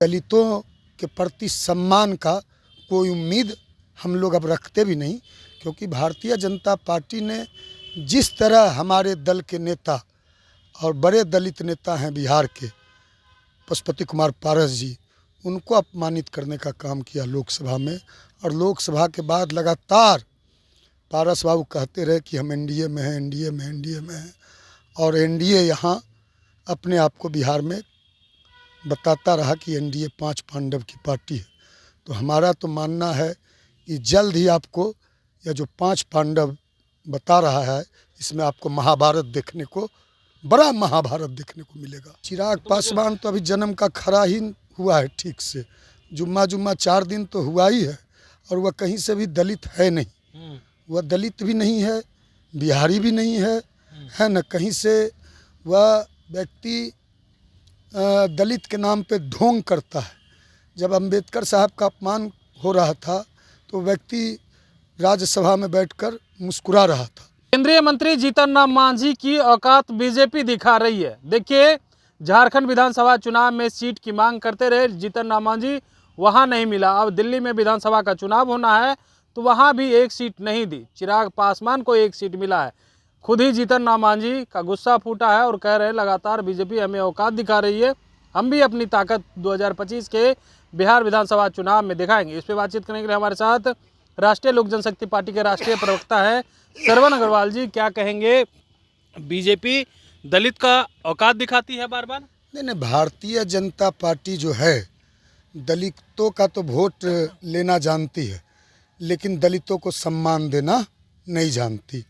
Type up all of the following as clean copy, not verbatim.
दलितों के प्रति सम्मान का कोई उम्मीद हम लोग अब रखते भी नहीं, क्योंकि भारतीय जनता पार्टी ने जिस तरह हमारे दल के नेता और बड़े दलित नेता हैं बिहार के पशुपति कुमार पारस जी, उनको अपमानित करने का काम किया लोकसभा में। और लोकसभा के बाद लगातार पारस बाबू कहते रहे कि हम एनडीए में हैं, एनडीए में, एनडीए में हैं, और एनडीए यहाँ अपने आप को बिहार में बताता रहा कि एनडीए 5 पांडव की पार्टी है। तो हमारा तो मानना है कि जल्द ही आपको यह जो 5 पांडव बता रहा है, इसमें आपको महाभारत देखने को, बड़ा महाभारत देखने को मिलेगा। चिराग पासवान तो अभी जन्म का खरा ही हुआ है ठीक से, जुम्मा 4 दिन तो हुआ ही है, और वह कहीं से भी दलित है नहीं। वह दलित भी नहीं है, बिहारी भी नहीं है न कहीं से वह व्यक्ति दलित के नाम पे ढोंग करता है। जब अंबेडकर साहब का अपमान हो रहा था तो व्यक्ति राज्यसभा में बैठकर मुस्कुरा रहा था। केंद्रीय मंत्री जीतन राम मांझी की औकात बीजेपी दिखा रही है। देखिए, झारखंड विधानसभा चुनाव में सीट की मांग करते रहे जीतन राम मांझी, वहां नहीं मिला। अब दिल्ली में विधानसभा का चुनाव होना है तो वहां भी एक सीट नहीं दी। चिराग पासवान को एक सीट मिला है। खुद ही जीतन राम मांझी का गुस्सा फूटा है और कह रहे हैं लगातार बीजेपी हमें औकात दिखा रही है, हम भी अपनी ताकत 2025 के बिहार विधानसभा चुनाव में दिखाएंगे। इस पर बातचीत करने के लिए हमारे साथ राष्ट्रीय लोक जनशक्ति पार्टी के राष्ट्रीय प्रवक्ता है श्रवण अग्रवाल जी। क्या कहेंगे, बीजेपी दलित का औकात दिखाती है बार बार? नहीं, भारतीय जनता पार्टी जो है दलितों का तो वोट लेना जानती है, लेकिन दलितों को सम्मान देना नहीं जानती।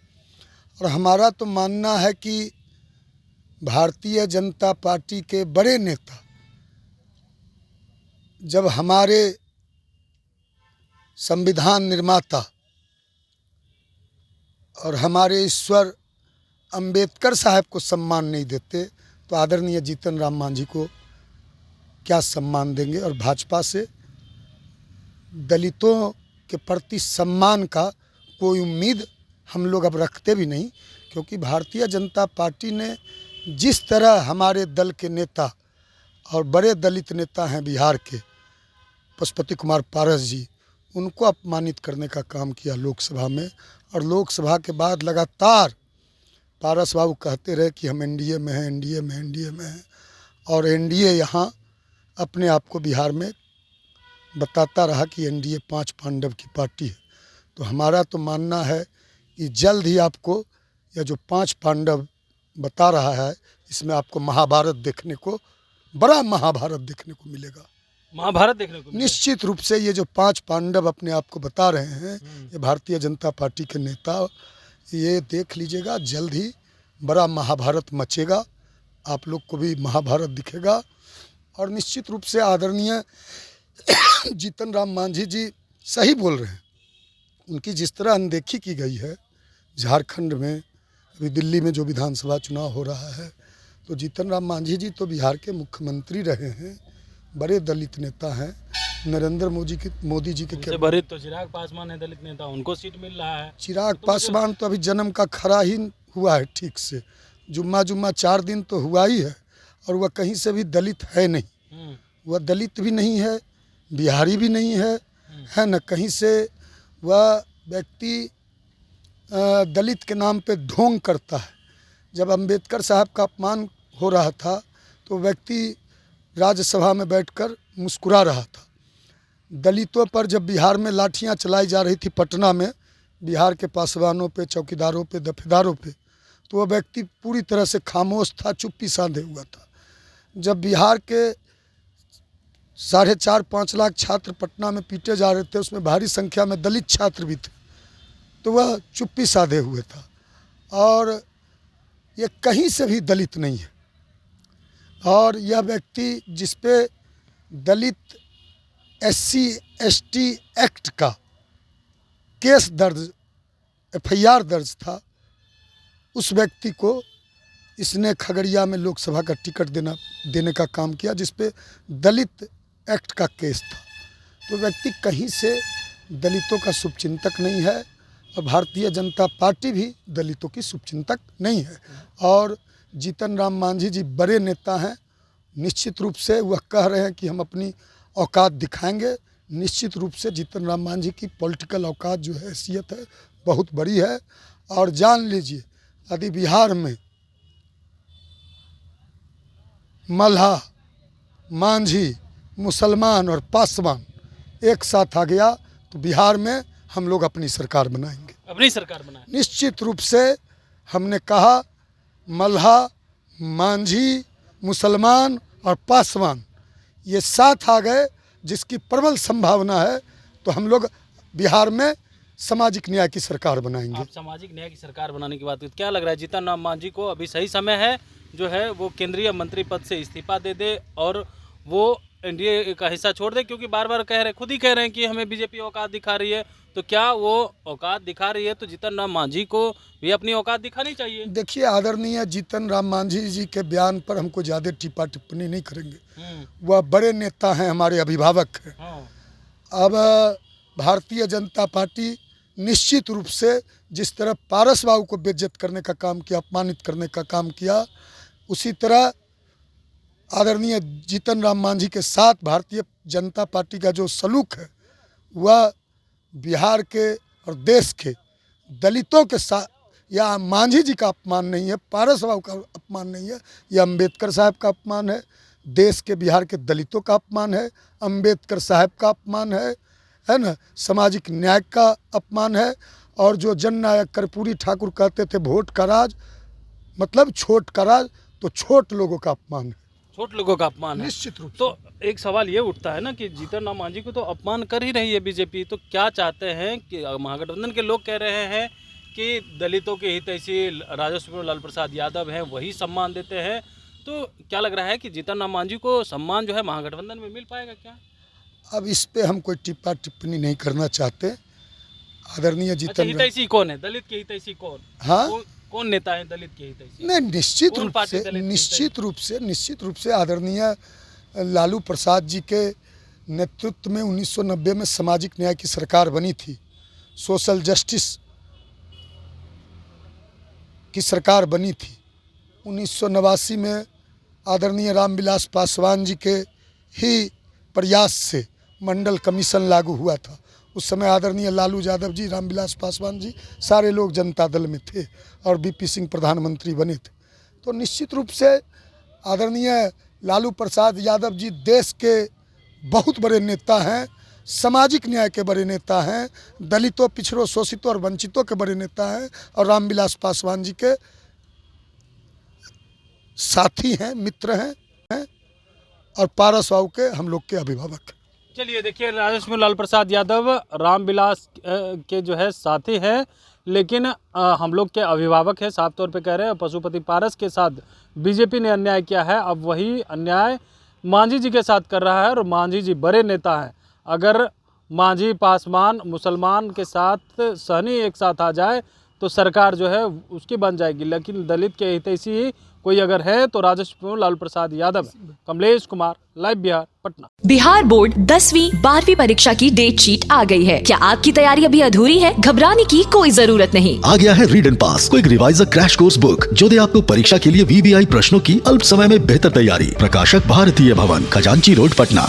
और हमारा तो मानना है कि भारतीय जनता पार्टी के बड़े नेता जब हमारे संविधान निर्माता और हमारे ईश्वर अंबेडकर साहब को सम्मान नहीं देते तो आदरणीय जीतन राम मांझी को क्या सम्मान देंगे। और भाजपा से दलितों के प्रति सम्मान का कोई उम्मीद हम लोग अब रखते भी नहीं, क्योंकि भारतीय जनता पार्टी ने जिस तरह हमारे दल के नेता और बड़े दलित नेता हैं बिहार के पशुपति कुमार पारस जी, उनको अपमानित करने का काम किया लोकसभा में। और लोकसभा के बाद लगातार पारस बाबू कहते रहे कि हम एनडीए में हैं, एनडीए में, एनडीए में हैं, और एनडीए यहाँ अपने आप को बिहार में बताता रहा कि एनडीए 5 पांडव की पार्टी है। तो हमारा तो मानना है कि जल्द ही आपको यह जो 5 पांडव बता रहा है, इसमें आपको महाभारत देखने को, बड़ा महाभारत देखने को मिलेगा। महाभारत देखने को निश्चित रूप से ये जो 5 पांडव अपने आप को बता रहे हैं, ये भारतीय जनता पार्टी के नेता, ये देख लीजिएगा जल्द ही बड़ा महाभारत मचेगा, आप लोग को भी महाभारत दिखेगा। और निश्चित रूप से आदरणीय जीतन राम मांझी जी सही बोल रहे हैं। उनकी जिस तरह अनदेखी की गई है झारखंड में, अभी दिल्ली में जो विधानसभा चुनाव हो रहा है, तो जीतन राम मांझी जी तो बिहार के मुख्यमंत्री रहे हैं, बड़े दलित नेता हैं, नरेंद्र मोदी जी के बड़े तो चिराग पासवान है दलित नेता, उनको सीट मिल रहा है। चिराग पासवान तो अभी जन्म का खरा ही हुआ है ठीक से, जुम्मा 4 दिन तो हुआ ही है, और वह कहीं से भी दलित है नहीं। वह दलित भी नहीं है, बिहारी भी नहीं है न कहीं से वह व्यक्ति दलित के नाम पे ढोंग करता है। जब अंबेडकर साहब का अपमान हो रहा था तो व्यक्ति राज्यसभा में बैठकर मुस्कुरा रहा था। दलितों पर जब बिहार में लाठियां चलाई जा रही थी पटना में, बिहार के पासवानों पे, चौकीदारों पे, दफेदारों पे, तो वह व्यक्ति पूरी तरह से खामोश था, चुप्पी साधे हुआ था। जब बिहार के 4.5-5 लाख छात्र पटना में पीटे जा रहे थे, उसमें भारी संख्या में दलित छात्र भी थे, तो वह चुप्पी साधे हुए था। और ये कहीं से भी दलित नहीं है। और यह व्यक्ति जिस पे दलित SC/ST एक्ट का केस दर्ज, FIR दर्ज था, उस व्यक्ति को इसने खगड़िया में लोकसभा का टिकट देने का काम किया, जिस पे दलित एक्ट का केस था। तो व्यक्ति कहीं से दलितों का शुभचिंतक नहीं है, और भारतीय जनता पार्टी भी दलितों की शुभचिंतक नहीं है। और जीतन राम मांझी जी बड़े नेता हैं, निश्चित रूप से वह कह रहे हैं कि हम अपनी औकात दिखाएंगे। निश्चित रूप से जीतन राम मांझी की पॉलिटिकल औकात जो है, हैसियत है, बहुत बड़ी है। और जान लीजिए, यदि बिहार में मल्हा, मांझी, मुसलमान और पासवान एक साथ आ गया तो बिहार में हम लोग अपनी सरकार बनाएंगे। अपनी सरकार बनाएंगे निश्चित रूप से हमने कहा, मल्हा, मांझी, मुसलमान और पासवान ये साथ आ गए, जिसकी प्रबल संभावना है, तो हम लोग बिहार में सामाजिक न्याय की सरकार बनाएंगे। आप सामाजिक न्याय की सरकार बनाने की बात, क्या लग रहा है जीतन राम मांझी को अभी सही समय है जो है वो केंद्रीय मंत्री पद से इस्तीफा दे दे और वो एनडीए का हिस्सा छोड़ दे? क्योंकि बार बार खुद ही कह रहे हैं कि हमें बीजेपी औकात दिखा रही है, तो क्या वो औकात दिखा रही है तो जीतन राम मांझी को भी अपनी औकात दिखानी चाहिए? देखिए, आदरणीय जीतन राम मांझी जी के बयान पर हमको ज़्यादा टिप्पा टिप्पणी नहीं करेंगे। वह बड़े नेता हैं, हमारे अभिभावक हैं। अब भारतीय जनता पार्टी निश्चित रूप से जिस तरह पारस बाबू को बेइज्जत करने का काम किया, अपमानित करने का काम किया, उसी तरह आदरणीय जीतन राम मांझी के साथ भारतीय जनता पार्टी का जो सलूक है वह बिहार के और देश के दलितों के साथ, या मांझी जी का अपमान नहीं है, पारस बाबू का अपमान नहीं है, यह अम्बेडकर साहब का अपमान है, देश के बिहार के दलितों का अपमान है, अम्बेडकर साहब का अपमान है ना, सामाजिक न्याय का अपमान है। और जो जननायक कर्पूरी ठाकुर कहते थे वोट का राज मतलब छोट का राज, तो छोट लोगों का अपमान है, छोट लोगों का अपमान है। निश्चित रूप तो एक सवाल ये उठता है ना कि जीतन राम मांझी को तो अपमान कर ही रही है बीजेपी, तो क्या चाहते हैं कि महागठबंधन के लोग कह रहे हैं कि दलितों के हितैषी राजस्व मंत्री लालू प्रसाद यादव हैं, वही सम्मान देते हैं, तो क्या लग रहा है कि जीतन राम मांझी को सम्मान जो है महागठबंधन में मिल पाएगा क्या? अब इस पे हम कोई टिप्पा टिप्पणी नहीं करना चाहते। आदरणीय जीतन हितैषी कौन है? दलित के हितैषी कौन? हाँ, कौन नेता है दलित के हितैषी? नहीं, निश्चित रूप से आदरणीय लालू प्रसाद जी के नेतृत्व में 1990 में सामाजिक न्याय की सरकार बनी थी, सोशल जस्टिस की सरकार बनी थी। 1989 में आदरणीय रामविलास पासवान जी के ही प्रयास से मंडल कमीशन लागू हुआ था। उस समय आदरणीय लालू यादव जी, रामविलास पासवान जी, सारे लोग जनता दल में थे और बीपी सिंह प्रधानमंत्री बने थे। तो निश्चित रूप से आदरणीय लालू प्रसाद यादव जी देश के बहुत बड़े नेता हैं, सामाजिक न्याय के बड़े नेता हैं, दलितों, पिछड़ों, शोषितों और वंचितों के बड़े नेता हैं, और रामविलास पासवान जी के साथी हैं, मित्र हैं, और पारस बाबू के हम लोग के अभिभावक हैं। चलिए देखिए, राजस्व मंत्री लालू प्रसाद यादव रामविलास के जो है साथी हैं, लेकिन हम लोग के अभिभावक हैं, साफ तौर पे कह रहे हैं। पशुपति पारस के साथ बीजेपी ने अन्याय किया है, अब वही अन्याय मांझी जी के साथ कर रहा है, और मांझी जी बड़े नेता हैं। अगर मांझी, पासवान, मुसलमान के साथ सहनी एक साथ आ जाए तो सरकार जो है उसकी बन जाएगी, लेकिन दलित के हितैषी कोई अगर है तो राजस्व मंत्री लालू प्रसाद यादव है। कमलेश कुमार, लाइव बिहार, पटना। बिहार बोर्ड 10वीं 12वीं परीक्षा की डेट शीट आ गई है। क्या आपकी तैयारी अभी अधूरी है? घबराने की कोई जरूरत नहीं। आ गया है read and pass quick reviser crash course book, जो दे आपको परीक्षा के लिए VVI प्रश्नों की अल्प समय में बेहतर तैयारी। प्रकाशक भारतीय भवन, खजांची रोड, पटना।